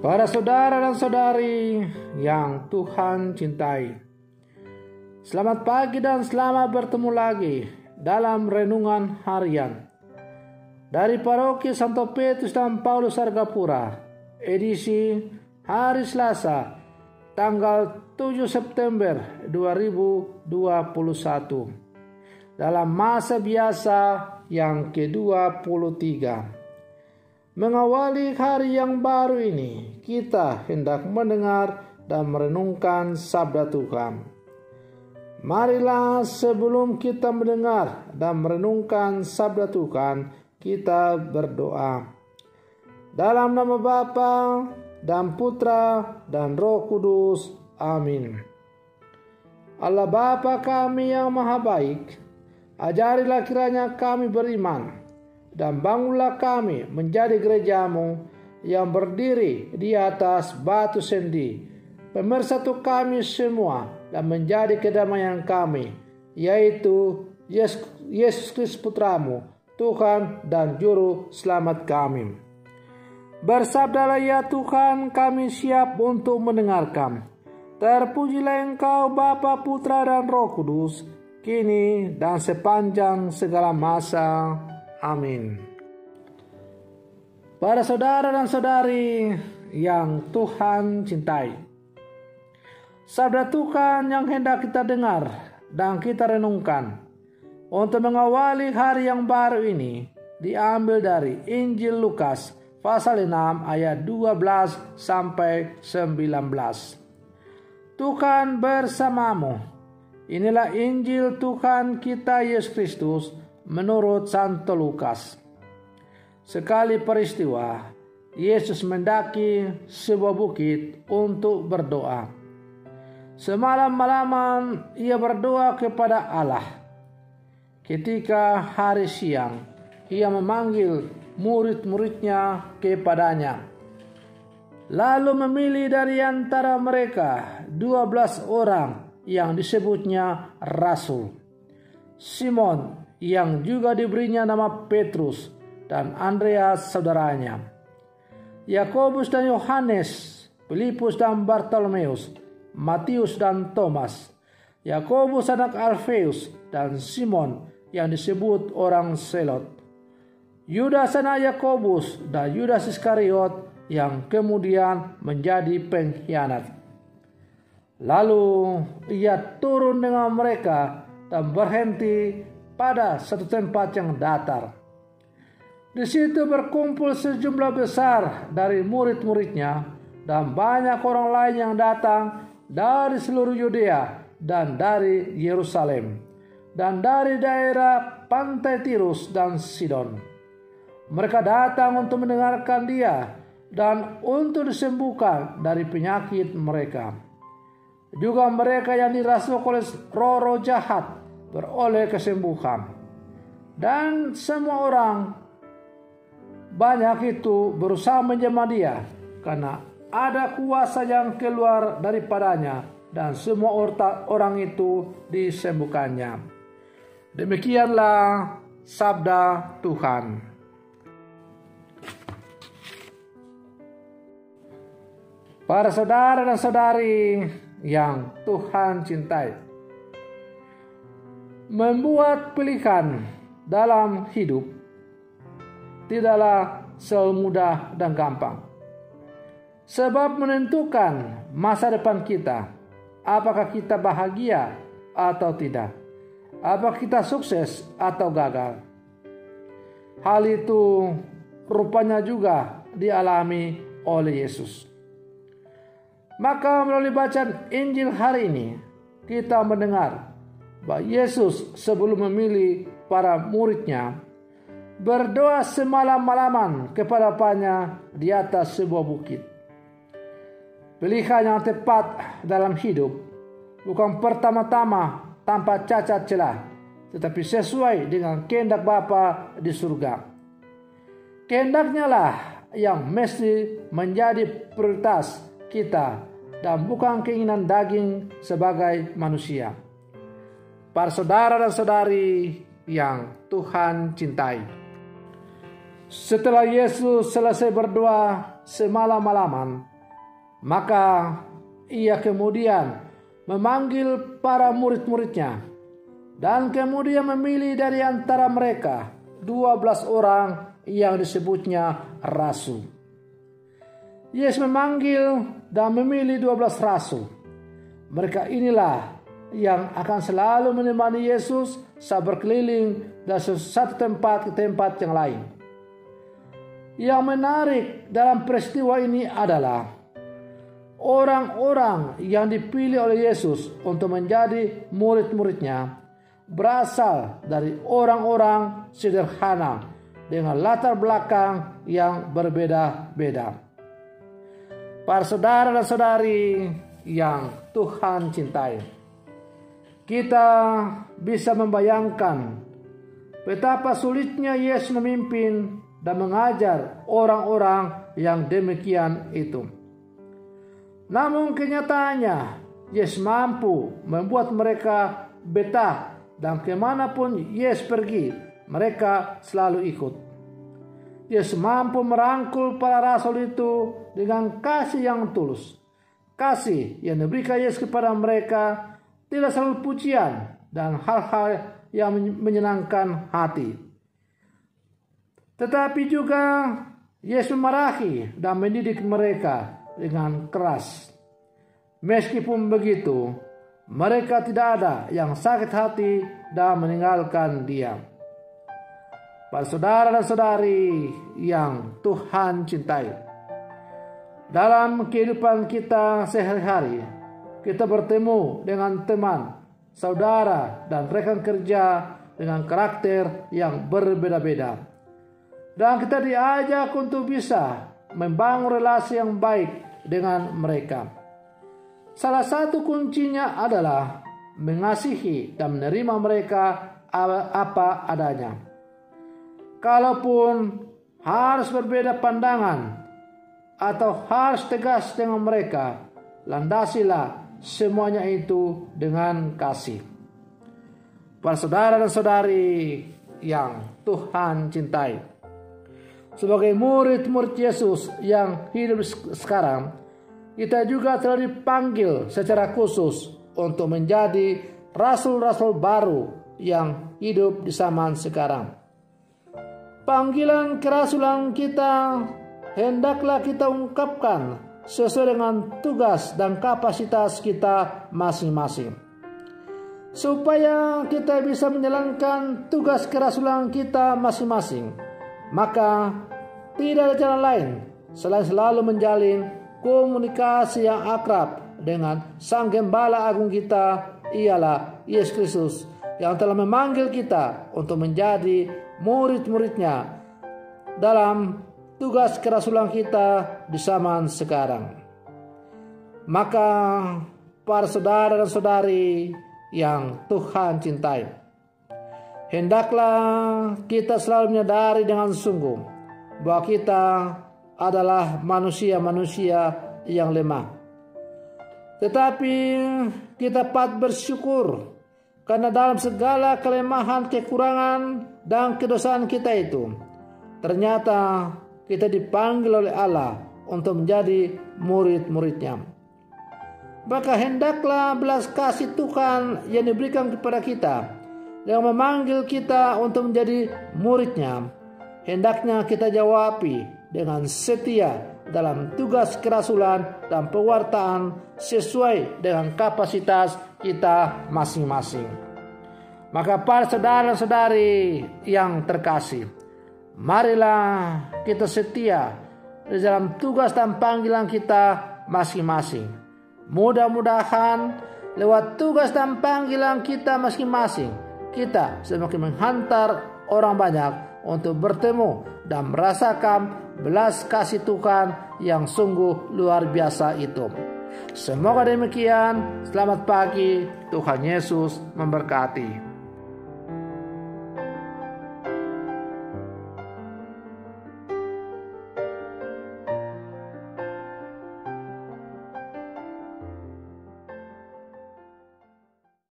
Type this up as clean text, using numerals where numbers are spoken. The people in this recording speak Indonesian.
Para saudara dan saudari yang Tuhan cintai, selamat pagi dan selamat bertemu lagi dalam renungan harian dari Paroki Santo Petrus dan Paulus Argapura, edisi hari Selasa, tanggal 7 September 2021, dalam masa biasa yang ke-23. Mengawali hari yang baru ini, kita hendak mendengar dan merenungkan sabda Tuhan. Marilah sebelum kita mendengar dan merenungkan sabda Tuhan, kita berdoa. Dalam nama Bapa dan Putra dan Roh Kudus. Amin. Allah Bapa kami yang maha baik, ajarilah kiranya kami beriman, dan bangunlah kami menjadi gereja-Mu yang berdiri di atas batu sendi, pemersatu kami semua dan menjadi kedamaian kami, yaitu Yesus Kristus Putra-Mu, Tuhan dan Juru Selamat kami. Bersabdalah ya Tuhan, kami siap untuk mendengarkan. Terpujilah Engkau Bapa, Putra dan Roh Kudus, kini dan sepanjang segala masa. Amin. Para saudara dan saudari yang Tuhan cintai, sabda Tuhan yang hendak kita dengar dan kita renungkan untuk mengawali hari yang baru ini diambil dari Injil Lukas pasal 6 ayat 12 sampai 19. Tuhan bersamamu. Inilah Injil Tuhan kita Yesus Kristus menurut Santo Lukas. Sekali peristiwa, Yesus mendaki sebuah bukit untuk berdoa. Semalam-malaman ia berdoa kepada Allah. Ketika hari siang, ia memanggil murid-muridnya kepadanya. Lalu memilih dari antara mereka 12 orang yang disebutnya rasul. Simon yang juga diberinya nama Petrus, dan Andreas saudaranya, Yakobus dan Yohanes, Filipus dan Bartolomeus, Matius dan Thomas, Yakobus anak Alfeus, dan Simon yang disebut orang Selot, Yudas anak Yakobus, dan Yudas Iskariot yang kemudian menjadi pengkhianat. Lalu ia turun dengan mereka dan berhenti pada satu tempat yang datar. Di situ berkumpul sejumlah besar dari murid-muridnya dan banyak orang lain yang datang dari seluruh Yudea dan dari Yerusalem dan dari daerah pantai Tirus dan Sidon. Mereka datang untuk mendengarkan dia dan untuk disembuhkan dari penyakit mereka. Juga mereka yang dirasuki oleh roh-roh jahat beroleh kesembuhan. Dan semua orang banyak itu berusaha menjamah dia, karena ada kuasa yang keluar daripadanya, dan semua orang itu disembuhkannya. Demikianlah sabda Tuhan. Para saudara dan saudari yang Tuhan cintai, membuat pilihan dalam hidup tidaklah semudah dan gampang. Sebab menentukan masa depan kita, apakah kita bahagia atau tidak, apakah kita sukses atau gagal. Hal itu rupanya juga dialami oleh Yesus. Maka melalui bacaan Injil hari ini, kita mendengar bahwa Yesus sebelum memilih para muridnya berdoa semalam-malaman kepada Bapanya di atas sebuah bukit. Pilihan yang tepat dalam hidup bukan pertama-tama tanpa cacat celah, tetapi sesuai dengan kehendak Bapa di surga. Kehendaknya lah yang mesti menjadi prioritas kita dan bukan keinginan daging sebagai manusia. Para saudara dan saudari yang Tuhan cintai, setelah Yesus selesai berdoa semalam-malaman, Maka ia kemudian memanggil para murid-muridnya dan kemudian memilih dari antara mereka 12 orang yang disebutnya rasul. Yesus memanggil dan memilih 12 rasul. Mereka inilah yang akan selalu menemani Yesus saat berkeliling dari satu tempat ke tempat yang lain. Yang menarik dalam peristiwa ini adalah orang-orang yang dipilih oleh Yesus untuk menjadi murid-muridnya berasal dari orang-orang sederhana dengan latar belakang yang berbeda-beda. Para saudara dan saudari yang Tuhan cintai, kita bisa membayangkan betapa sulitnya Yesus memimpin dan mengajar orang-orang yang demikian itu. Namun kenyataannya Yesus mampu membuat mereka betah, dan kemanapun Yesus pergi mereka selalu ikut. Yesus mampu merangkul para rasul itu dengan kasih yang tulus. Kasih yang diberikan Yesus kepada mereka tidak selalu pujian dan hal-hal yang menyenangkan hati, tetapi juga Yesus memarahi dan mendidik mereka dengan keras. Meskipun begitu, mereka tidak ada yang sakit hati dan meninggalkan Dia. Para saudara dan saudari yang Tuhan cintai, dalam kehidupan kita sehari-hari, kita bertemu dengan teman, saudara, dan rekan kerja dengan karakter yang berbeda-beda. Dan kita diajak untuk bisa membangun relasi yang baik dengan mereka. Salah satu kuncinya adalah mengasihi dan menerima mereka apa adanya. Kalaupun harus berbeda pandangan atau harus tegas dengan mereka, landasilah semuanya itu dengan kasih. Para saudara dan saudari yang Tuhan cintai, sebagai murid-murid Yesus yang hidup sekarang, kita juga telah dipanggil secara khusus untuk menjadi rasul-rasul baru yang hidup di zaman sekarang. Panggilan kerasulan kita hendaklah kita ungkapkan sesuai dengan tugas dan kapasitas kita masing-masing, supaya kita bisa menjalankan tugas kerasulan kita masing-masing. Maka tidak ada jalan lain selain selalu menjalin komunikasi yang akrab dengan Sang Gembala Agung kita, ialah Yesus Kristus, yang telah memanggil kita untuk menjadi murid-muridnya dalam tugas kerasulan kita di zaman sekarang. Maka para saudara dan saudari yang Tuhan cintai, hendaklah kita selalu menyadari dengan sungguh bahwa kita adalah manusia-manusia yang lemah. Tetapi kita patut bersyukur karena dalam segala kelemahan, kekurangan, dan kedosaan kita itu, ternyata kita dipanggil oleh Allah untuk menjadi murid-muridnya. Maka hendaklah belas kasih Tuhan yang diberikan kepada kita, yang memanggil kita untuk menjadi muridnya, hendaknya kita jawabi dengan setia dalam tugas kerasulan dan pewartaan sesuai dengan kapasitas kita masing-masing. Maka para saudara-saudari yang terkasih, marilah kita setia di dalam tugas dan panggilan kita masing-masing. Mudah-mudahan lewat tugas dan panggilan kita masing-masing, kita semakin menghantar orang banyak untuk bertemu dan merasakan belas kasih Tuhan yang sungguh luar biasa itu. Semoga demikian. Selamat pagi. Tuhan Yesus memberkati.